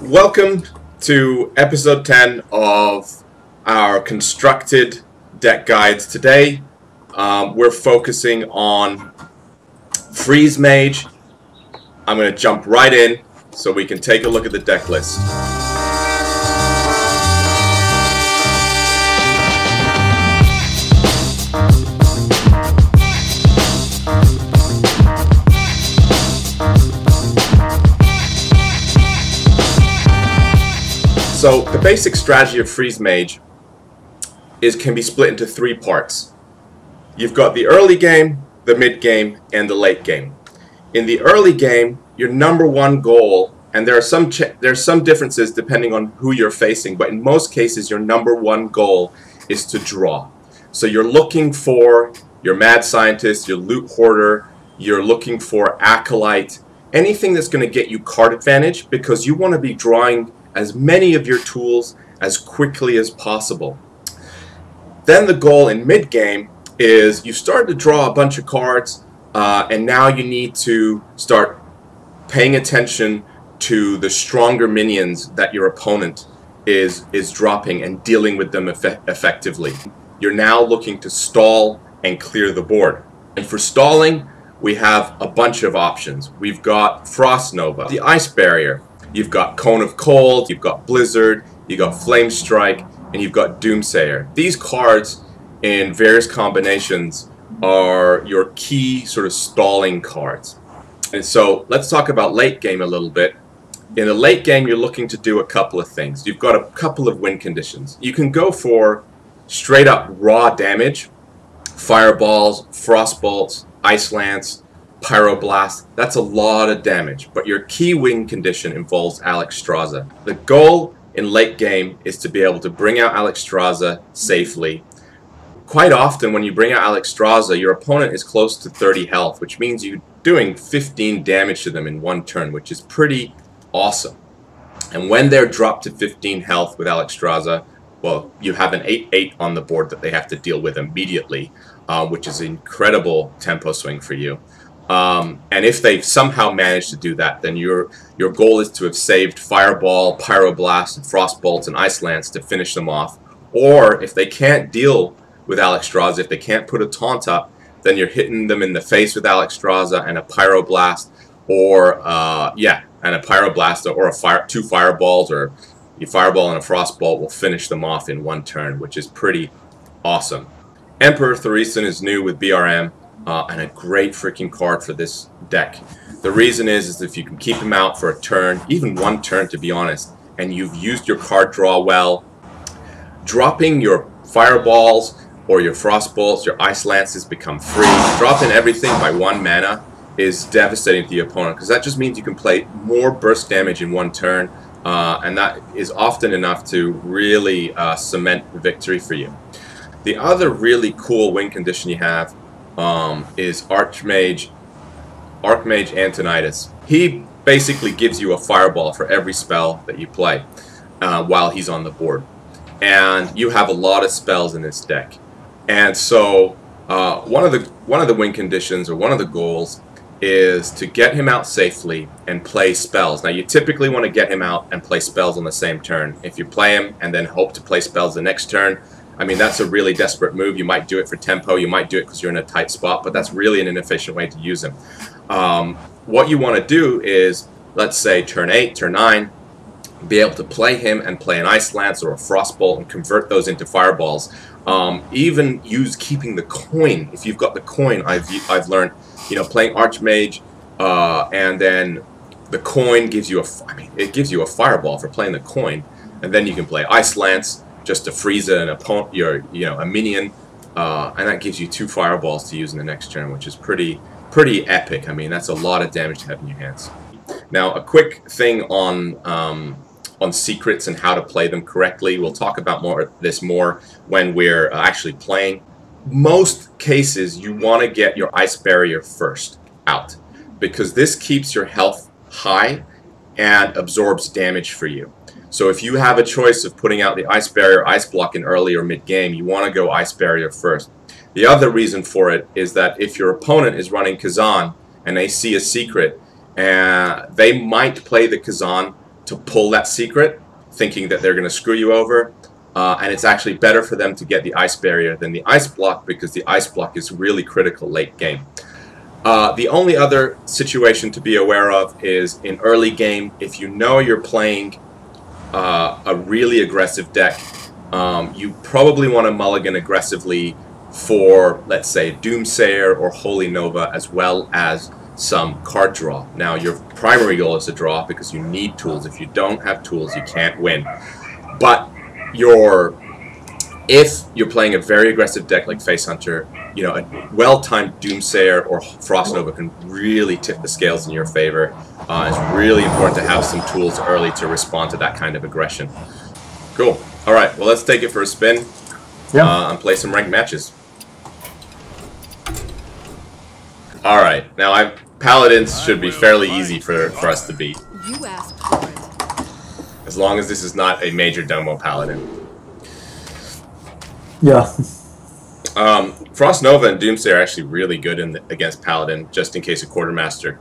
Welcome to episode 10 of our constructed deck guides. Today we're focusing on Freeze Mage. I'm going to jump right in so we can take a look at the deck list. So the basic strategy of Freeze Mage can be split into three parts. You've got the early game, the mid game, and the late game. In the early game, your number one goal, and there's some differences depending on who you're facing, but in most cases your number one goal is to draw. So you're looking for your mad scientist, your loot hoarder, you're looking for acolyte, anything that's going to get you card advantage, because you want to be drawing as many of your tools as quickly as possible. Then the goal in mid-game is you start to draw a bunch of cards, and now you need to start paying attention to the stronger minions that your opponent is dropping and dealing with them effectively. You're now looking to stall and clear the board. And for stalling, we have a bunch of options. We've got Frost Nova, the Ice Barrier, you've got Cone of Cold, you've got Blizzard, you've got Flame Strike, and you've got Doomsayer. These cards in various combinations are your key sort of stalling cards. And so let's talk about late game a little bit. In the late game, you're looking to do a couple of things. You've got a couple of win conditions. You can go for straight up raw damage, fireballs, frost bolts, ice lance, Pyroblast. That's a lot of damage, but your key win condition involves Alexstrasza. The goal in late game is to be able to bring out Alexstrasza safely. Quite often when you bring out Alexstrasza, your opponent is close to 30 health, which means you're doing 15 damage to them in one turn, which is pretty awesome. And when they're dropped to 15 health with Alexstrasza, well, you have an 8/8 on the board that they have to deal with immediately, which is an incredible tempo swing for you. And if they somehow manage to do that, then your goal is to have saved Fireball, Pyroblast, and Frostbolt, and Ice Lance to finish them off. Or if they can't deal with Alexstrasza, if they can't put a taunt up, then you're hitting them in the face with Alexstrasza and a Pyroblast, or and a Pyroblast, or two Fireballs, or your Fireball and a Frostbolt will finish them off in one turn, which is pretty awesome. Emperor Thaurissan is new with BRM. And a great freaking card for this deck. The reason is if you can keep him out for a turn, even one turn to be honest, and you've used your card draw well, dropping your fireballs or your frostbolts, your ice lances become free. Dropping everything by 1 mana is devastating to the opponent, because that just means you can play more burst damage in one turn, and that is often enough to really cement the victory for you. The other really cool win condition you have is Archmage Antonidas. He basically gives you a fireball for every spell that you play while he's on the board, and you have a lot of spells in this deck. And so one of the win conditions, or one of the goals, is to get him out safely and play spells. Now you typically want to get him out and play spells on the same turn. If you play him and then hope to play spells the next turn, I mean, that's a really desperate move. You might do it for tempo, you might do it because you're in a tight spot, but that's really an inefficient way to use him. What you want to do is, let's say turn 8, turn 9, be able to play him and play an Ice Lance or a Frostbolt and convert those into fireballs. Even use keeping the coin. If you've got the coin, I've learned, playing Archmage, and then the coin gives you it gives you a fireball for playing the coin, and then you can play Ice Lance just to freeze an opponent, a minion, and that gives you 2 fireballs to use in the next turn, which is pretty epic. I mean, that's a lot of damage to have in your hands. Now, a quick thing on secrets and how to play them correctly. We'll talk about this more when we're actually playing. Most cases, you want to get your Ice Barrier first out, because this keeps your health high and absorbs damage for you. So if you have a choice of putting out the Ice Barrier, Ice Block in early or mid-game, you want to go Ice Barrier first. The other reason for it is that if your opponent is running Kazan and they see a secret, they might play the Kazan to pull that secret, thinking that they're going to screw you over. And it's actually better for them to get the ice barrier than the ice block, because the ice block is really critical late game. The only other situation to be aware of is in early game, if you know you're playing a really aggressive deck, you probably want to mulligan aggressively for, let's say, Doomsayer or Holy Nova, as well as some card draw. Now, your primary goal is to draw because you need tools. If you don't have tools, you can't win. But if you're playing a very aggressive deck like Face Hunter, you know, a well-timed Doomsayer or Frost Nova can really tip the scales in your favor. It's really important to have some tools early to respond to that kind of aggression. Cool. All right. Well, let's take it for a spin. Yeah. And play some ranked matches. All right. Now, Paladins should be fairly easy for us to beat. You asked for it. As long as this is not a major domo Paladin. Yeah. Frost Nova and Doomsayer are actually really good against Paladin, just in case of Quartermaster.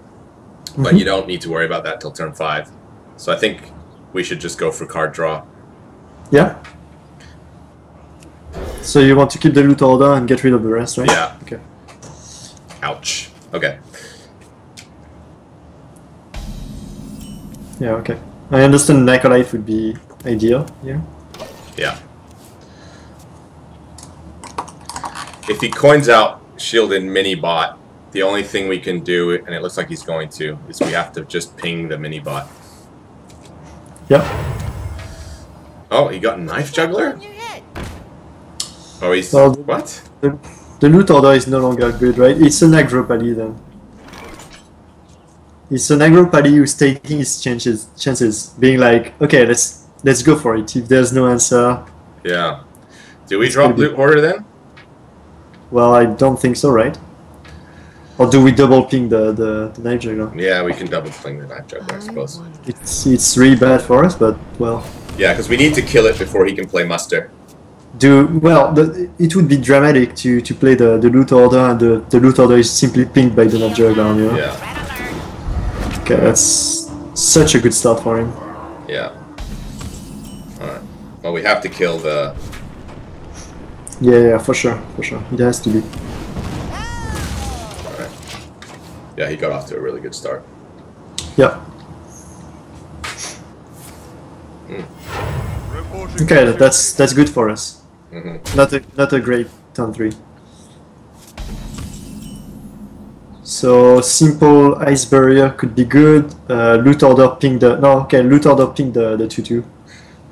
But you don't need to worry about that till turn 5. So I think we should just go for card draw. Yeah. So you want to keep the loot order and get rid of the rest, right? Yeah. Okay. Ouch. Okay. Yeah, okay. I understand Acolyte would be ideal here. Yeah. If he coins out shielded mini bot, the only thing we can do, and it looks like he's going to, is we have to just ping the mini bot. Yep. Oh, he got Knife Juggler? Oh, he's... Well, what? The loot order is no longer good, right? It's an aggro pally then. It's an aggro pally who's taking his chances, being like, okay, let's go for it. If there's no answer... Yeah. Do we drop Loot Hoarder then? Well, I don't think so, right? Or do we double ping the Knife Juggler? Yeah, we can double ping the Knife Juggler, I suppose. It's really bad for us, but, well... Yeah, because we need to kill it before he can play Muster. It would be dramatic to play the loot order, and the loot order is simply pinged by the Knife Juggler, you know? Yeah. Okay, that's such a good start for him. Yeah. Alright. Well, we have to kill the... Yeah, for sure, It has to be. Alright. Yeah, he got off to a really good start. Yeah. Okay, that's good for us. Not a great turn 3. So simple ice barrier could be good. Loot order ping the loot order ping the 2/2.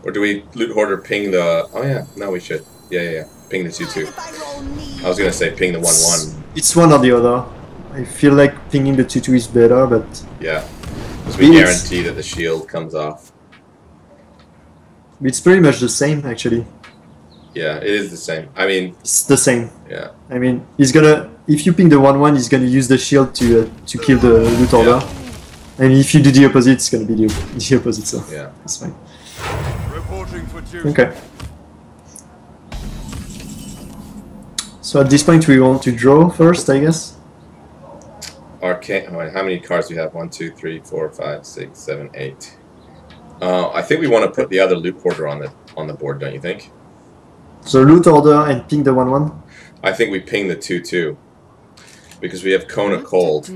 Or do we loot hoarder ping the? Oh yeah, no, we should. Yeah. Ping the 2/2. I was gonna say ping the 1/1. It's one or the other. I feel like pinging the 2/2 is better, but yeah, because we guarantee that the shield comes off. It's pretty much the same, actually. Yeah, it is the same. I mean, it's the same. Yeah. I mean, he's gonna, if you ping the 1/1, he's gonna use the shield to kill the loot order. Yeah. And if you do the opposite, it's gonna be the opposite. So yeah, that's fine. Okay. So at this point, we want to draw first, I guess. Arcane. How many cards do you have? 1, 2, 3, 4, 5, 6, 7, 8. I think we want to put the other loot hoarder on the board, don't you think? So loot order and ping the 1/1. I think we ping the 2/2 because we have Cone of Cold.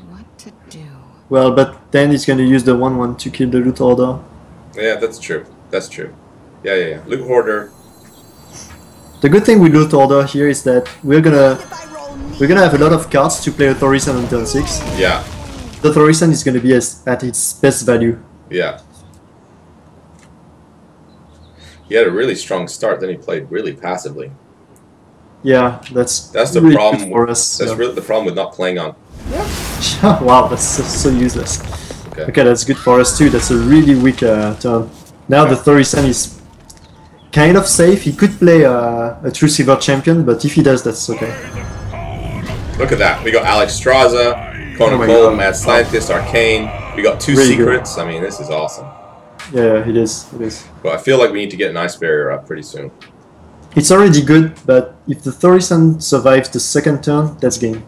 What to do? Well, but then he's going to use the 1/1 to kill the loot order. Yeah, that's true. That's true. Yeah. Loot hoarder. The good thing with loot order here is that we're gonna have a lot of cards to play a Thorisan on turn 6. Yeah. The Thorisan is gonna be at its best value. Yeah. He had a really strong start, then he played really passively. Yeah, that's the really problem good for us. That's really the problem with not playing on. Wow, that's so useless. Okay, that's good for us too. That's a really weak turn. Now the Thorisan is kind of safe. He could play a True Silver Champion, but if he does, that's okay. Look at that. We got Alex Straza, Conan Cole, Mad Scientist, Arcane. We got 2 really secrets. Good. I mean, this is awesome. Yeah, it is. It is. But I feel like we need to get an Ice Barrier up pretty soon. It's already good, but if the Thorisan survives the second turn, that's game.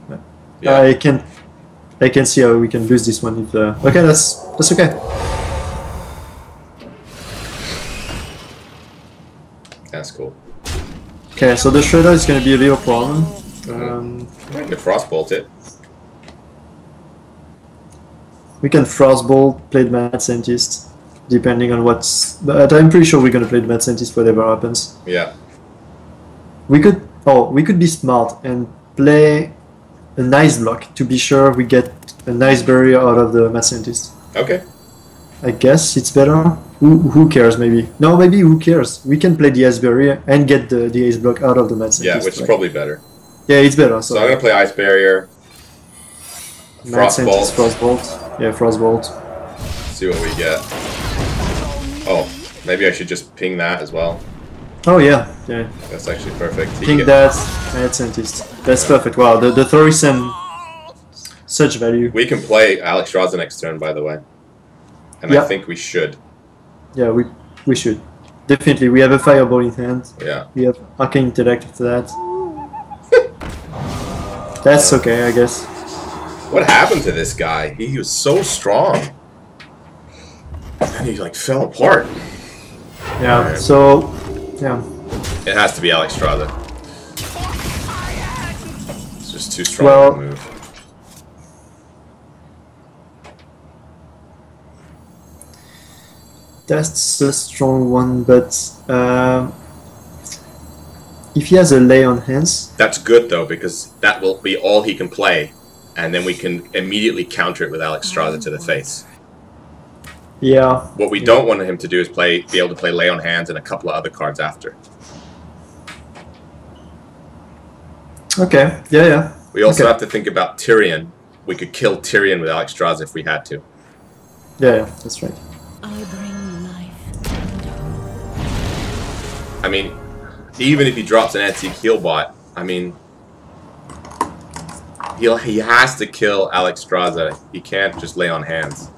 Yeah. I can see how we can lose this one. If okay, that's okay. That's cool. Okay, so the Shredder is going to be a real problem. We can Frostbolt it. We can Frostbolt, play the Mad Scientist, depending on what's... But I'm pretty sure we're going to play the Mad Scientist whatever happens. Yeah. We could be smart and play a nice block to be sure we get a nice barrier out of the Mad Scientist. Okay. I guess it's better. Who cares, maybe? No, maybe who cares? We can play the Ice Barrier and get the Ace Block out of the Mad Scientist. Yeah, which is probably better. Yeah, it's better. So I'm going to play Ice Barrier. Frostbolt. Frostbolt. Yeah, Frostbolt. See what we get. Oh, maybe I should just ping that as well. Oh yeah, yeah. That's actually perfect. Ping that, Mad Scientist. That's perfect. Wow, the Thorisen, such value. We can play Alex Straza next turn, by the way. And I think we should. Yeah, we should. Definitely, we have a Fireball in hand. Yeah. We have Arcane Intellect after that. That's okay, I guess. What happened to this guy? He was so strong. And he like fell apart. Yeah, so... Yeah. It has to be Alex Straza. It's just too strong of a move. That's a strong one, but if he has a lay on hands... That's good though, because that will be all he can play, and then we can immediately counter it with Alex Straza to the face. Yeah. What we don't want him to do is be able to play lay on hands and a couple of other cards after. Okay, yeah. We also have to think about Tyrion. We could kill Tyrion with Alex Straza if we had to. Yeah, that's right. I bring life. I mean, even if he drops an antique heal bot, I mean, he has to kill Alex Straza. He can't just lay on hands.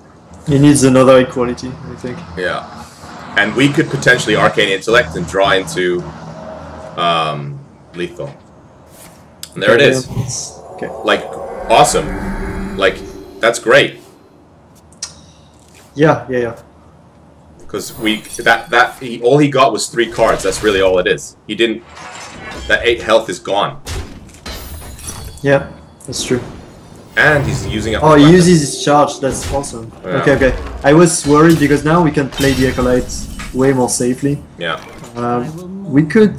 He needs another equality, I think. Yeah. And we could potentially Arcane Intellect and draw into lethal. And there it is. Okay. Like, awesome. Like, that's great. Yeah. Because all he got was 3 cards. That's really all it is. He didn't. That 8 health is gone. Yeah, that's true. And he's using up. Oh, he uses his charge. That's awesome. Yeah. Okay. I was worried because now we can play the Acolyte way more safely. Yeah. We could.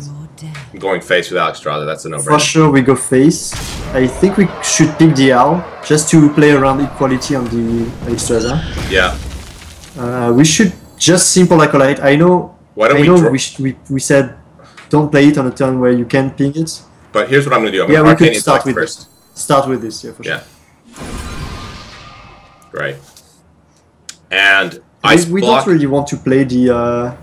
I'm going face with Alex Straza. That's a no-brainer. For sure, we go face. I think we should pick the owl just to play around equality on the Alex Straza. Yeah. We should just simple Acolyte. I know. Why don't we said don't play it on a turn where you can ping it. But here's what I'm going to do. I'm going to Arcane Intellect first. Start with this, yeah, for sure. Yeah. Right. And Ice we Block. don't really want to play the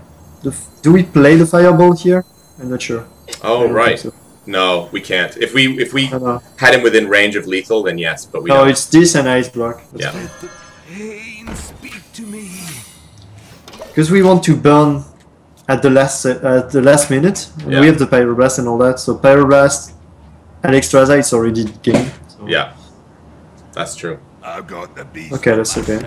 do we play the Fireball here? I'm not sure. Oh, right. So. No, we can't. If we had him within range of lethal, then yes, but we don't. No, it's this and Ice Block. Yeah. Because we want to burn at the last minute. And we have the Pyroblast and all that, so Pyroblast, Alex Straza, it's already game. So. Yeah. That's true. I've got the beast. Okay, that's okay.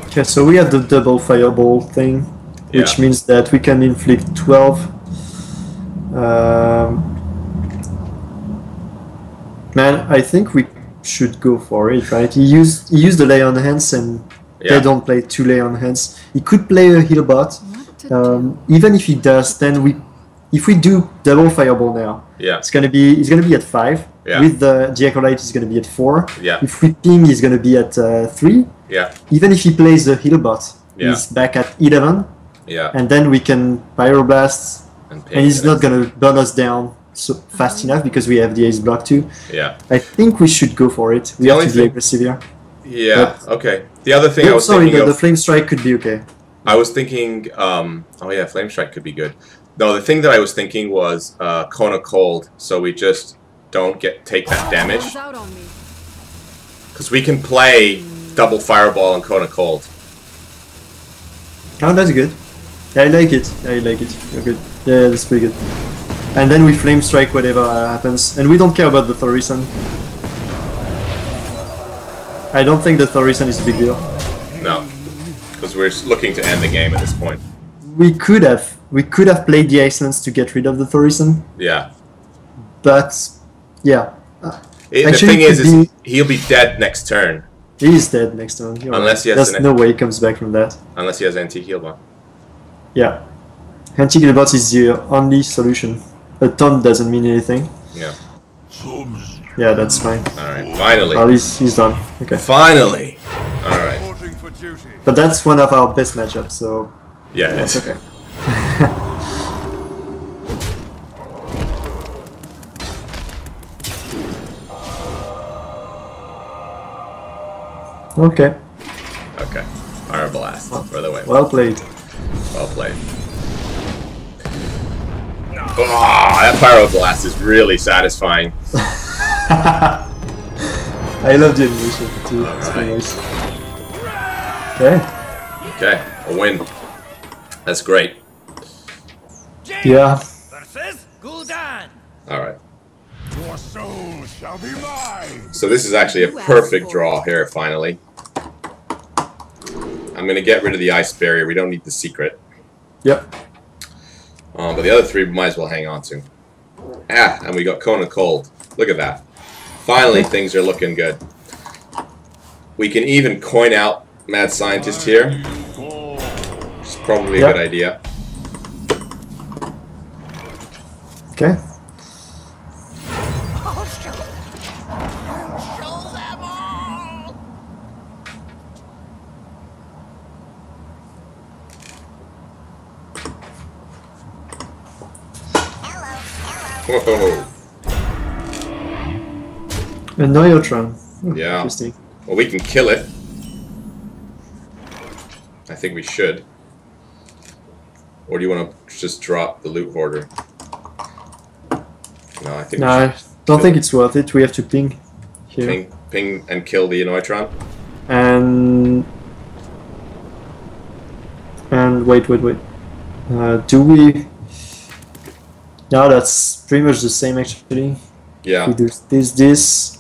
Okay, so we have the double Fireball thing, which means that we can inflict 12. Man, I think we should go for it, right? He used the lay on hands, and they don't play 2 lay on hands. He could play a heal bot. Even if he does, then if we do double Fireball now, it's gonna be at 5. With the Acolyte, it's gonna be at 4. If we ping, he's gonna be at 3. Even if he plays the heal bot, he's back at 11. And then we can Pyroblast, and he's not gonna burn us down so fast enough because we have the Ace Block too. I think we should go for it. We have to be aggressive here. Okay. The other thing I was thinking of... the Flame Strike could be okay. I was thinking... oh yeah, Flame Strike could be good. No, the thing that I was thinking was Cone of Cold, so we just don't take that damage. Because we can play double Fireball and Cone of Cold. Oh, that's good. I like it. You're good. Yeah, that's pretty good. And then we flame strike whatever happens. And we don't care about the Thorison. I don't think the Thorison is a big deal. No. Because we're looking to end the game at this point. We could have played the Icelands to get rid of the Thorison. Yeah. But yeah. The thing is he'll be dead next turn. He is dead next turn. Unless he has There's no way he comes back from that. Unless he has anti-heal. Yeah. Anti-heal bot is the only solution. A ton doesn't mean anything. Yeah. Yeah, that's fine. Alright, finally. At least he's done. Okay. Finally! Alright. But that's one of our best matchups, so... Yeah, it that's is. okay. Okay. Okay. Fire blast. By the way. Well played. Well played. Oh, that Pyro Blast is really satisfying. I love the animation too. It's very nice. Okay. Okay, a win. That's great. Yeah. Alright. Your soul shall be mine. So this is actually a perfect draw here, finally. I'm going to get rid of the ice barrier. We don't need the secret. Yep. But the other three we might as well hang on to. Ah, and we got Kona Cold. Look at that. Finally, things are looking good. We can even coin out Mad Scientist here. Which is probably a good idea. Okay. Whoa. A Neutron. Yeah. Interesting. Well, we can kill it. I think we should. Or do you want to just drop the loot hoarder? No, I think. No, I don't think it's worth it. We have to ping here. Ping and kill the Neutron. And wait. Do we? No, that's pretty much the same actually. Yeah. We do this.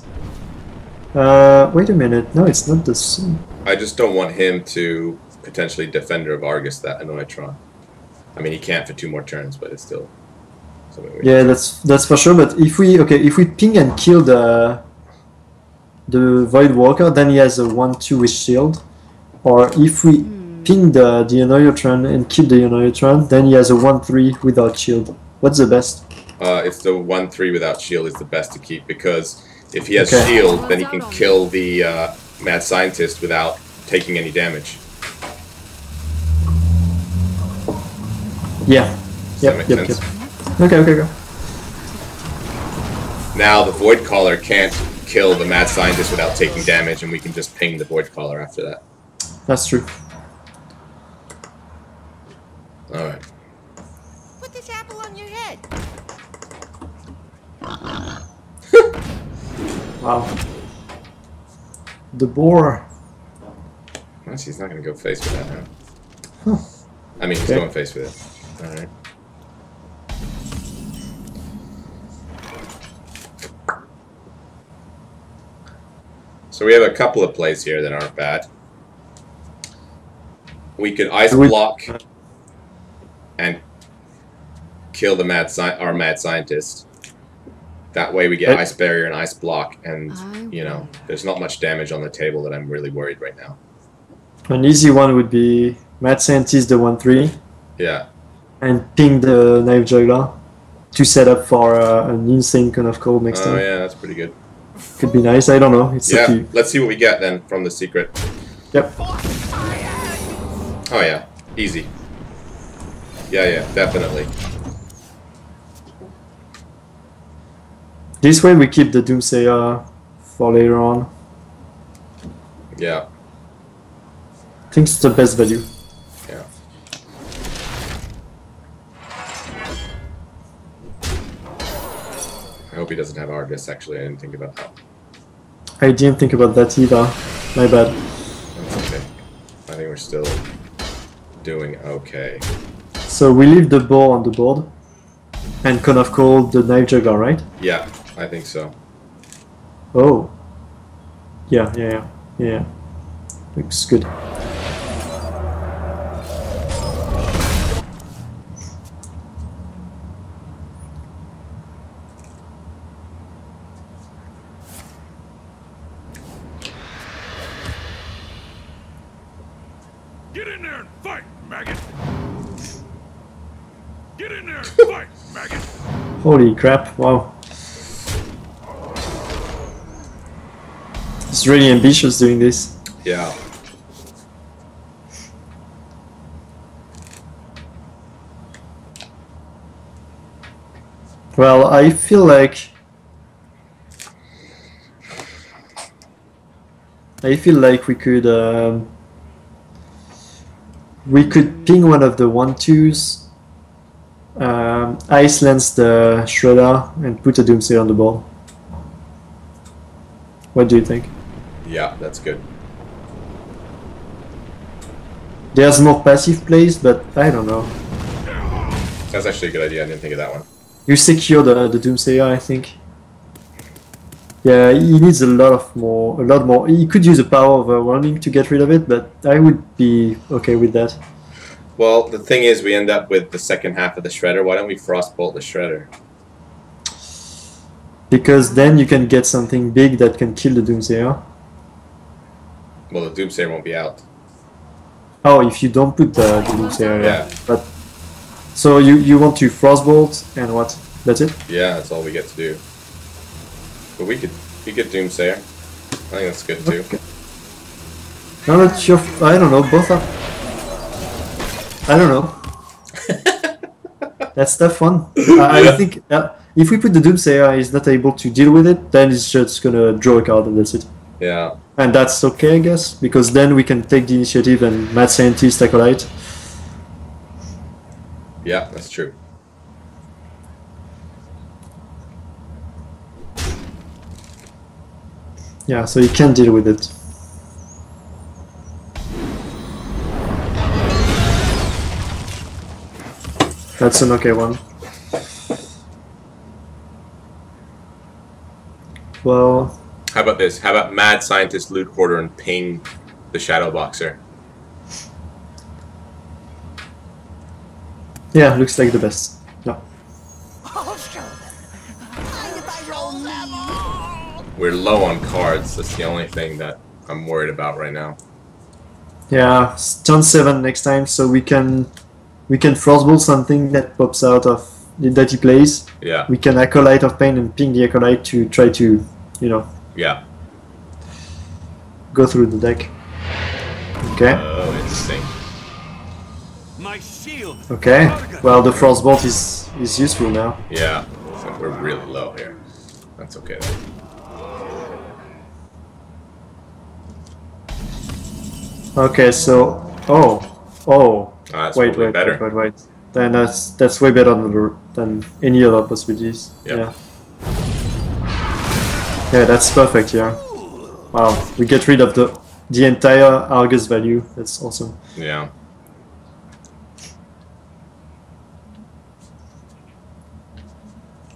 Wait a minute. No, it's not the same. I just don't want him to potentially Defender of Argus that Neutron. I mean, he can't for 2 more turns, but it's still something we that's for sure. But if we ping and kill the Void Walker, then he has a 1/2 with shield. Or if we ping the Neutron and kill the Neutron, then he has a 1/3 without shield. What's the best? It's the 1/3 without shield is the best to keep, because if he has shield, then he can kill the Mad Scientist without taking any damage. Yeah. Yep. Okay. Now the Void Caller can't kill the Mad Scientist without taking damage, and we can just ping the Void Caller after that. That's true. Alright. Put this apple on your head. Wow. The boar. Actually, he's not going to go face with that now. Huh. I mean, he's going face with it. Alright. So we have a couple of plays here that aren't bad. We could ice block and kill the Mad Scientist. That way we get Ice Barrier and Ice Block, and, you know, there's not much damage on the table that I'm really worried right now. An easy one would be Mad Scientist the 1/3. Yeah. And ping the Knife Juggler to set up for an insane Cone of Cold next time. Oh yeah, that's pretty good. Could be nice, I don't know. It's up to you. Let's see what we get then from the secret. Yep. Oh yeah, easy. Yeah, definitely. This way we keep the Doomsayer for later on. Yeah. I think it's the best value. Yeah. I hope he doesn't have Argus, actually. I didn't think about that. I didn't think about that either. My bad. That's okay. I think we're still doing okay. So we leave the ball on the board. And Cone of Cold, the Knife Juggler, right? Yeah, I think so. Oh. Yeah. Looks good. Get in there and fight, maggot! Get in there and fight, maggot! Holy crap, wow. It's really ambitious doing this. Yeah. Well, I feel like we could ping one of the 1/2s, ice lance the Shredder, and put a Doomsayer on the board. What do you think? Yeah, that's good. There's more passive plays, but I don't know. That's actually a good idea. I didn't think of that one. You secure the Doomsayer, I think. Yeah, he needs a lot more. He could use the power of Warning to get rid of it, but I would be okay with that. Well, the thing is, we end up with the second half of the Shredder. Why don't we Frostbolt the Shredder? Because then you can get something big that can kill the Doomsayer. Well, the Doomsayer won't be out. Oh, if you don't put the Doomsayer, Yeah. But so you want to Frostbolt and what? That's it? Yeah, that's all we get to do. But we could Doomsayer. I think that's good too. Okay. No, that's your. I don't know. Both are. I don't know. That's tough one. I think if we put the Doomsayer, he's not able to deal with it. Then he's just gonna draw a card and that's it. Yeah. And that's okay, I guess, because then we can take the initiative and Mad Scientist Acolyte. Yeah, that's true. Yeah, so you can deal with it. That's an okay one. Well... How about this? How about Mad Scientist Loot Hoarder and ping the Shadow Boxer? Yeah, looks like the best. No. I'll show them. I roll them all. We're low on cards. That's the only thing that I'm worried about right now. Yeah, turn 7 next time, so we can Frostbolt something that pops out of that he plays. Yeah. We can Acolyte of Pain and ping the Acolyte to try to, you know. Yeah. Go through the deck. Okay. Oh, interesting. My shield. Okay. Well, the Frostbolt is useful now. Yeah. So we're really low here. That's okay then. Okay, so That's wait, probably better. wait. Then that's way better than any other possibilities. Yep. Yeah. Yeah, that's perfect. Yeah. Wow, we get rid of the entire Argus value. That's awesome. Yeah.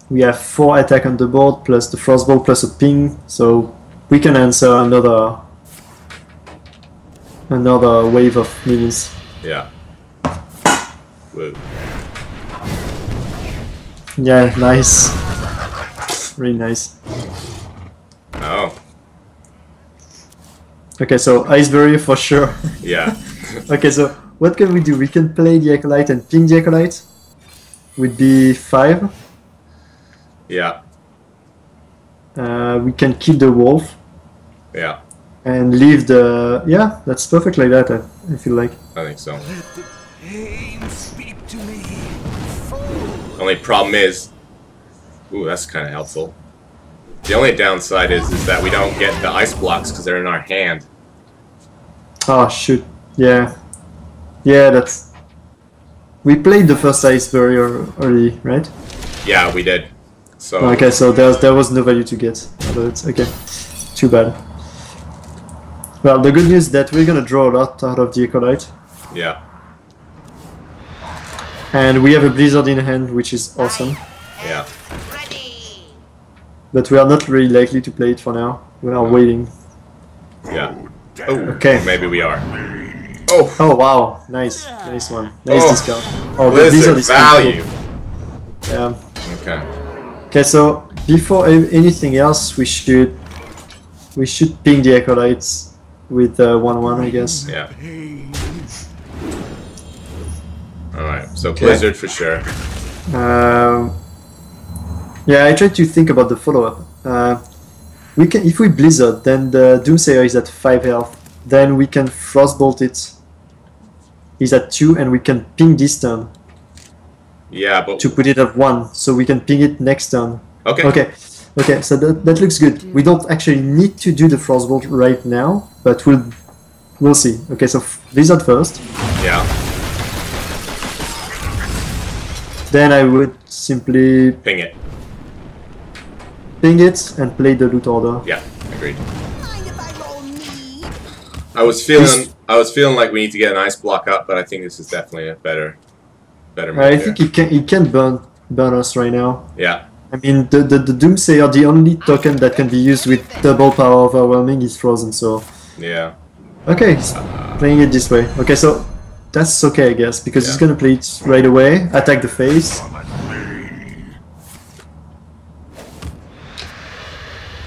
We have 4 attack on the board plus the Frostbolt plus a ping, so we can answer another wave of minions. Yeah. Whoa. Yeah, nice. Really nice. Oh. Okay, so Ice Barrier for sure. Yeah. Okay, so what can we do? We can play the Acolyte and ping the Acolyte. Would be 5. Yeah. We can kill the wolf. Yeah. And leave the... Yeah, that's perfect like that, I feel like. I think so. Let the pain speak to me. Only problem is... Ooh, that's kind of helpful. The only downside is that we don't get the ice blocks because they're in our hand. Oh, shoot. Yeah. Yeah, that's... We played the first Ice Barrier early, right? Yeah, we did. So Okay, so there was no value to get out of it. Okay. Too bad. Well, the good news is that we're gonna draw a lot out of the Acolyte. yeah. And we have a Blizzard in hand, which is awesome. Yeah. But we are not really likely to play it for now. We are waiting. Yeah. Oh, okay. Maybe we are. Oh. Oh wow, nice, nice one. Nice discount. Oh, Blizzard value. Yeah. Okay. Okay, so before anything else, we should ping the acolytes with 1-1, I guess. Yeah. All right. So Blizzard for sure. Yeah, I tried to think about the follow-up. We can, if we Blizzard, then the Doomsayer is at 5 health. Then we can Frostbolt it. He's at 2, and we can ping this turn. Yeah, but to put it at 1, so we can ping it next turn. Okay. Okay. Okay. So that looks good. We don't actually need to do the Frostbolt right now, but we'll see. Okay. So Blizzard first. Yeah. Then I would simply ping it. Ping it and play the loot order. Yeah, agreed. I was feeling like we need to get an ice block up, but I think this is definitely a better move. I think it can burn us right now. Yeah. I mean the Doomsayer, the only token that can be used with double power overwhelming is frozen, so yeah. Okay, playing it this way. Okay, so that's okay, I guess, because he's gonna play it right away, attack the face.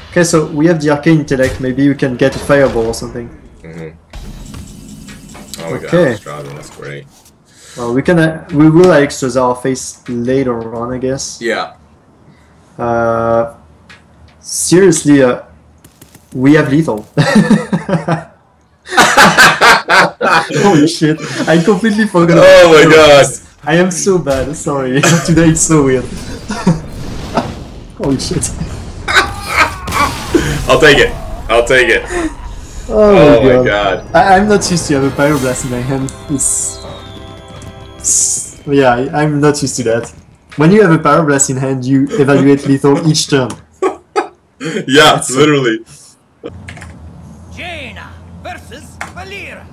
Okay, so we have the Arcane Intellect, maybe we can get a Fireball or something. Oh, we got Strada, that's great. Well, we will extra our face later on, I guess. Yeah. Seriously, we have lethal. Holy shit! I completely forgot. Oh my god! I am so bad. Sorry. Today it's so weird. Holy shit! I'll take it. I'll take it. Oh my god! I'm not used to have a Pyroblast in my hand. Yeah, I'm not used to that. When you have a Pyroblast in hand, you evaluate lethal each turn. Yeah, literally. Jaina versus Valir.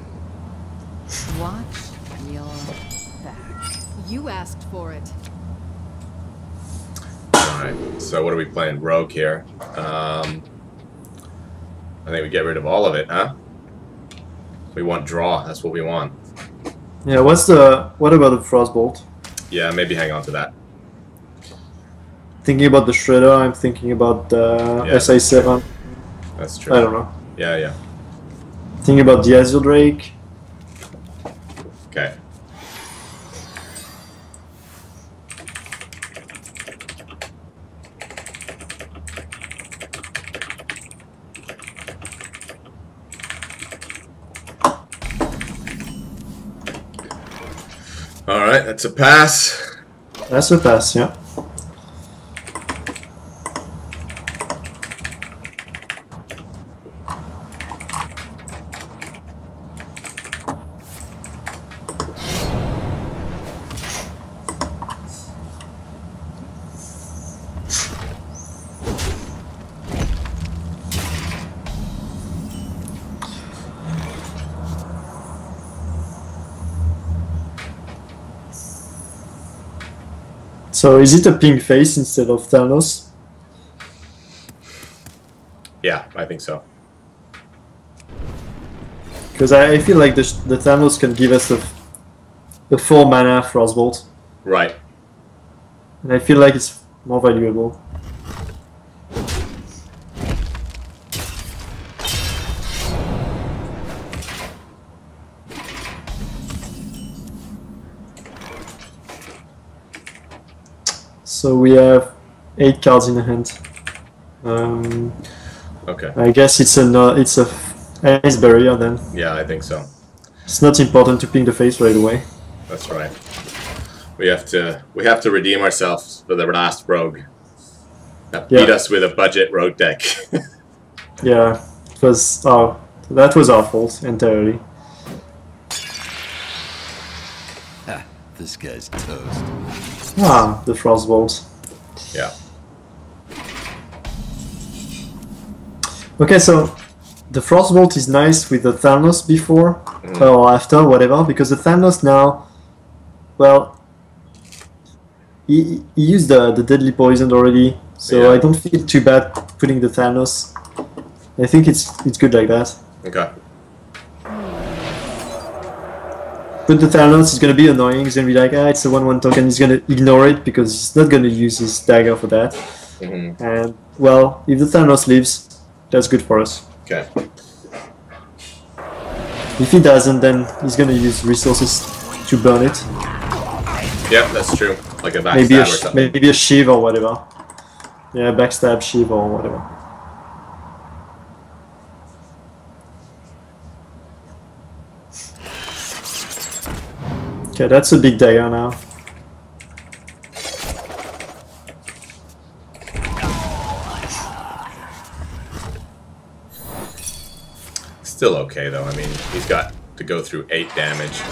Watch your back. You asked for it. Alright, so what are we playing? Rogue here. I think we get rid of all of it, huh? We want draw, that's what we want. Yeah, what about the Frostbolt? Yeah, maybe hang on to that. Thinking about the Shredder, I'm thinking about the SI7. That's true. I don't know. Yeah, yeah. Thinking about the Azure Drake. Okay. Alright, that's a pass. That's a pass, yeah. So is it a pink face instead of Thanos? Yeah, I think so. Because I feel like the Thanos can give us the 4 mana Frostbolt. Right. And I feel like it's more valuable. So we have 8 cards in the hand. Okay. I guess it's a Ice Barrier then. Yeah, I think so. It's not important to ping the face right away. That's right. We have to redeem ourselves for the last rogue. That beat us with a budget rogue deck. Yeah, that was our fault entirely. This guy's toast. Ah, the Frostbolt. Yeah. Okay, so the Frostbolt is nice with the Thanos before or after, whatever, because the Thanos now, well, he used the deadly poison already, so Yeah. I don't feel too bad putting the Thanos. I think it's good like that. Okay. Put the Thanos, it's gonna be annoying, he's gonna be like, it's a 1/1 token, he's gonna ignore it because he's not gonna use his dagger for that. And, well, if the Thanos leaves, that's good for us. Okay. If he doesn't, then he's gonna use resources to burn it. Yeah, that's true. Like a backstab or something. Maybe a Shiv or whatever. Yeah, backstab, Shiv or whatever. Okay, that's a big dagger now. Still okay though. I mean, he's got to go through 8 damage.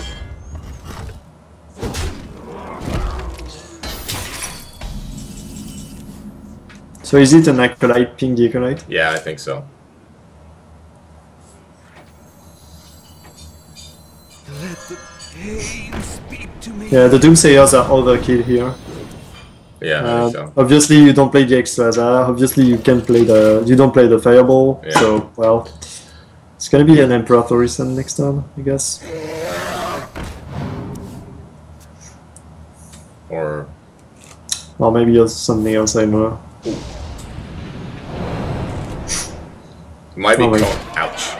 So is it an Acolyte, ping the Acolyte? Yeah, I think so. Let the pain speak to me. Yeah, the Doomsayers are overkill here. Yeah, I think so. Obviously you don't play the extras, obviously you can play you don't play the Fireball, Yeah. so, well, it's gonna be an Emperor Thorison next time, I guess. Or maybe it's something else, I don't know. it might be Oh my- ouch.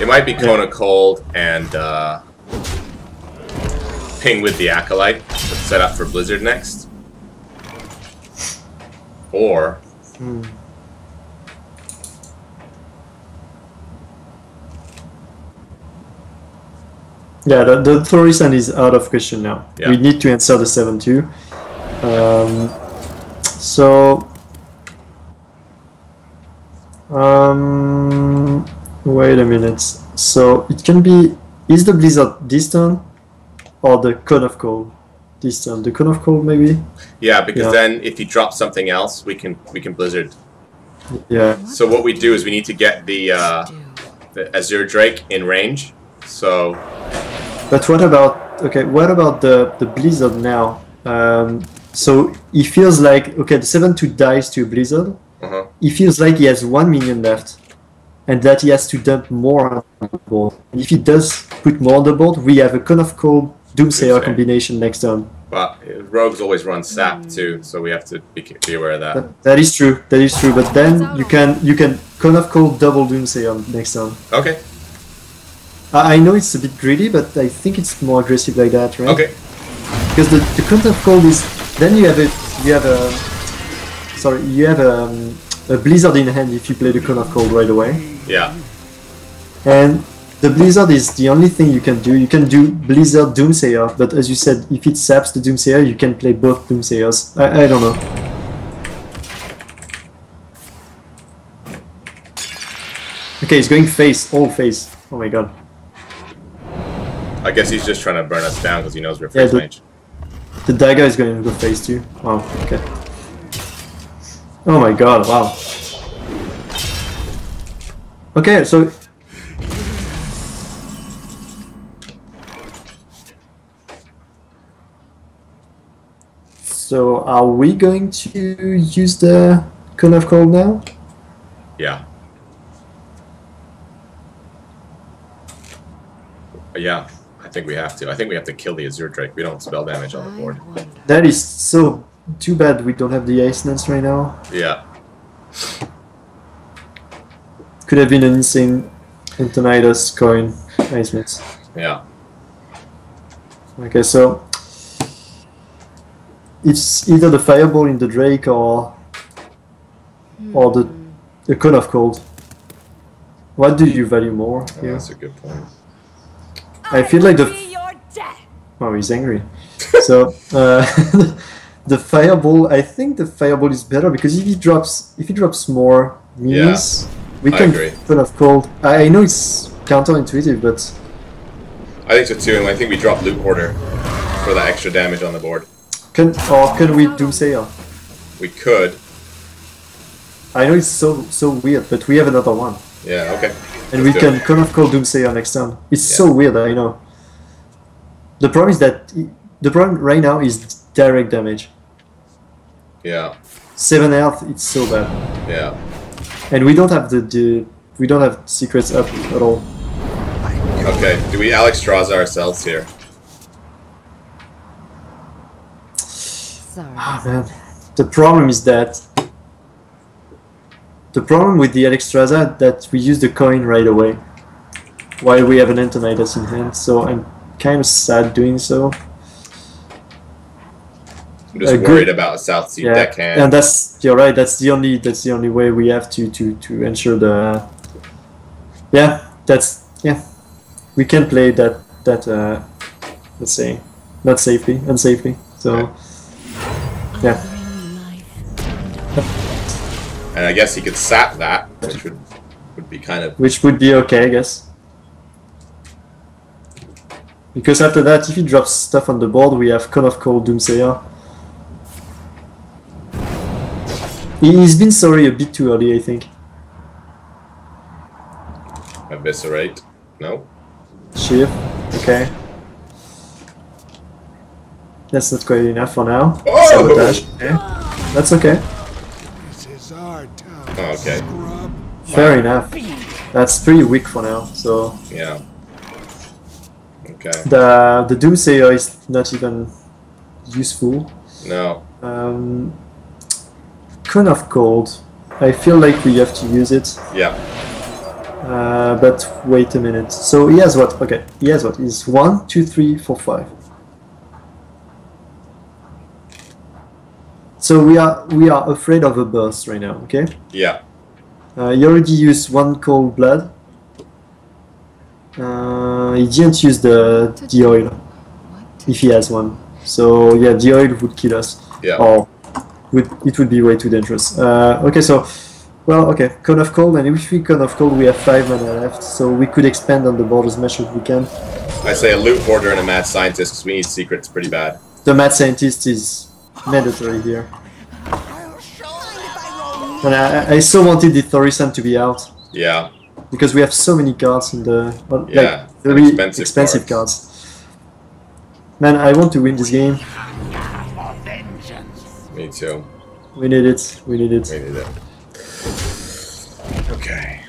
It might be Kona Cold and ping with the Acolyte set up for Blizzard next. Or Yeah, the Thorison is out of question now. Yeah. We need to answer the 7-2. So... wait a minute. So it can be... Is the Blizzard this turn? Or the Cone of Cold this turn? The Cone of Cold maybe? yeah, because Yeah. then if he drops something else, we can Blizzard. Yeah. So what we do is we need to get the Azure Drake in range. So But what about... Okay, what about the Blizzard now? So he feels like... Okay, the 7-2 dies to a Blizzard. He feels like he has 1 minion left. And that he has to dump more on the board. And if he does put more on the board, we have a Cone of Cold Doomsayer combination next turn. but rogues always run sap too, so we have to be aware of that. That is true. That is true. But then you can Cone of Cold double Doomsayer next turn. Okay. I know it's a bit greedy, but I think it's more aggressive like that, right? Okay. Because the Cone of Cold is then you have a Blizzard in hand if you play the Cone of Cold right away. Yeah. And the Blizzard is the only thing you can do. You can do Blizzard Doomsayer, but as you said, if it saps the Doomsayer, you can play both Doomsayers. I don't know. Okay, he's going face, all face. Oh my god. I guess he's just trying to burn us down because he knows we're Freeze Mage. The dagger is going to go face too. Wow, okay. Oh my god, wow. Okay, so... So, are we going to use the Cone of Cold now? Yeah. Yeah, I think we have to. I think we have to kill the Azure Drake. We don't have spell damage on the board. That is so too bad we don't have the Ice Lance right now. Yeah. Could have been an insane Antonidas coin Ice Lance. Yeah. Okay, so it's either the Fireball in the Drake or the Cone of Cold. What do you value more Oh, here? that's a good point. I feel like oh, he's angry. So the Fireball, I think the Fireball is better because if he drops more minis, we I can agree. Cone of Cold. I know it's counterintuitive, but I think so too, and I think we drop Loot Hoarder for that extra damage on the board. can we Doomsayer? We could. I know it's so weird, but we have another one. Yeah, okay. And Let's we do can it. Cone of Cold Doomsayer next turn. It's Yeah. so weird, I know. The problem is that the problem right now is direct damage. Yeah. 7 health, it's so bad. Yeah. And we don't have we don't have secrets up at all. Okay, do we Alexstrasza ourselves here? Sorry. Ah, man. The problem is that the problem with the Alexstrasza that we use the coin right away while we have an Antonidas in hand, so I'm kind of sad doing so. I'm just worried about a South Sea deckhand. And you're right. That's the only way we have to ensure the. We can play that let's say not safely, unsafely. So yeah. And I guess he could sap that, which would be kind of. Which would be okay, I guess. Because after that, if he drops stuff on the board, we have Cone of Cold, Doomsayer. He's been sorry a bit too early, I think. Eviscerate. No. Shift. Okay. That's not quite enough for now. Oh! Sabotage. Okay. That's okay. This is our town. Oh, okay. Scrub. Fair enough. That's pretty weak for now, so... Yeah. Okay. The Doomsayer is not even useful. No. Cone of Cold. I feel like we have to use it. Yeah. But wait a minute. So he has what? Okay, he has what? He's 1, 2, 3, 4, 5. So we are afraid of a burst right now. Okay. Yeah. He already used 1 Cold Blood. He didn't use the oil, if he has one. So yeah, the oil would kill us. Yeah. Or it would be way too dangerous. Okay, so well, okay, Cone of Cold, and if we Cone of Cold, we have 5 mana left, so we could expand on the board as much as we can. I say a loot hoarder and a mad scientist because we need secrets pretty bad. The Mad Scientist is mandatory here. And I so wanted the Thorisan to be out. Yeah. Because we have so many cards in the yeah, like very expensive cards. Man, I want to win this game. Me too. We need it. We need it. We need it. Okay.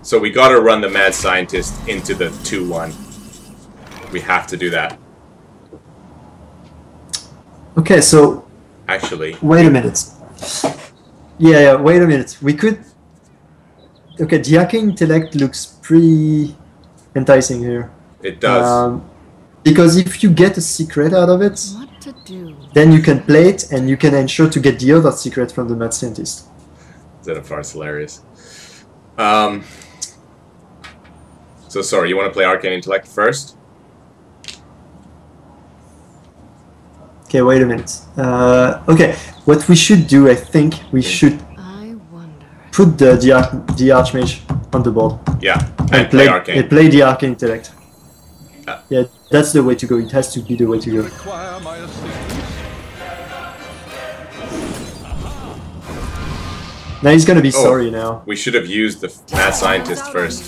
So we gotta run the mad scientist into the 2-1. We have to do that. Okay, so actually. Wait a minute. Yeah, wait a minute. We could... Okay, the Arcane Intellect looks pretty enticing here. It does. Because if you get a secret out of it, What to do? then you can play it and you can ensure to get the other secret from the Mad Scientist. Zenophar's hilarious. So sorry, you want to play Arcane Intellect first? Okay, wait a minute. Okay, what we should do, I think, we should put the Archmage on the board. Yeah, and play Arcane. And play the Arcane Intellect. Yeah, that's the way to go. It has to be the way to go. Now he's gonna be sorry now. We should have used the Mad Scientist first.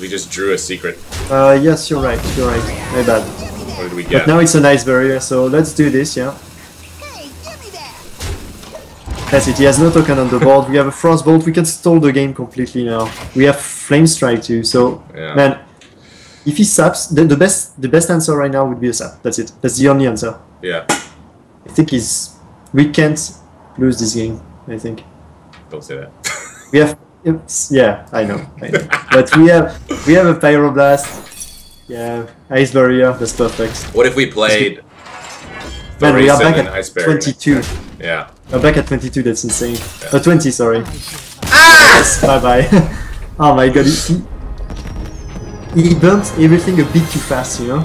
We just drew a secret. Yes, you're right. You're right. My bad. What did we get? But now it's a nice barrier, so let's do this, yeah. That's it, he has no token on the board, we have a Frostbolt, we can stall the game completely now. We have Flame Strike too, so yeah. Man, if he saps, the best answer right now would be a sap, that's it. That's the only answer. Yeah. I think we can't lose this game, I think. Don't say that. We have, yeah, I know. But we have a Pyroblast, yeah, Ice Barrier, that's perfect. What if we played... Man, we are back at 22. Yeah. We're back at 22, that's insane. Yeah. 20, sorry. Ah! Yes, bye-bye. Oh my god, he bumped everything a bit too fast, you know?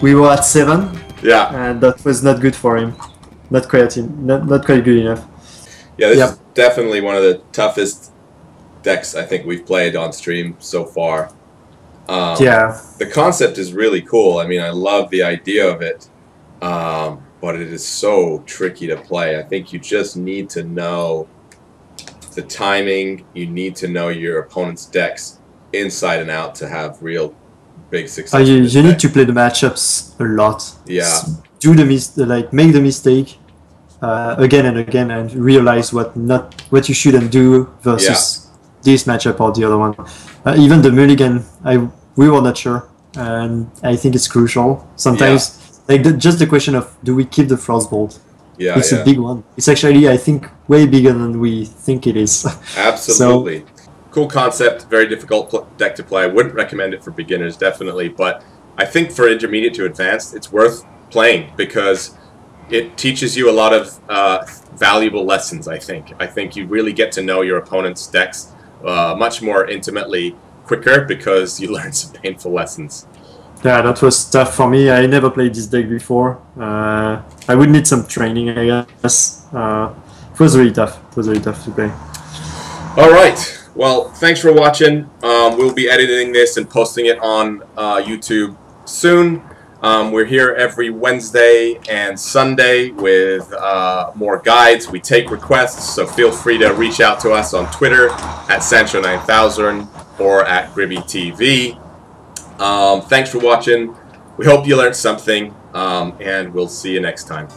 We were at 7. Yeah. And that was not good for him. Not quite good enough. Yeah, this is definitely one of the toughest decks I think we've played on stream so far. Yeah. The concept is really cool. I mean, I love the idea of it. But it is so tricky to play. I think you just need to know the timing. You need to know your opponent's decks inside and out to have real big success. You need to play the matchups a lot. Yeah. Do make the mistake again and again, and realize what you shouldn't do versus this matchup or the other one. Even the mulligan, we were not sure, and I think it's crucial. Sometimes, just the question of do we keep the frostbolt? Yeah, it's a big one. It's actually, I think, way bigger than we think it is. Absolutely. Cool concept, very difficult deck to play. I wouldn't recommend it for beginners, definitely, but I think for intermediate to advanced, it's worth playing because it teaches you a lot of valuable lessons, I think. I think you really get to know your opponent's decks much more intimately quicker because you learn some painful lessons. Yeah, that was tough for me. I never played this deck before. I would need some training, I guess. It was really tough. It was really tough to play. All right. Well, thanks for watching. We'll be editing this and posting it on YouTube soon. We're here every Wednesday and Sunday with more guides. We take requests, so feel free to reach out to us on Twitter at Sancho9000 or at gribyTV. Thanks for watching. We hope you learned something, and we'll see you next time.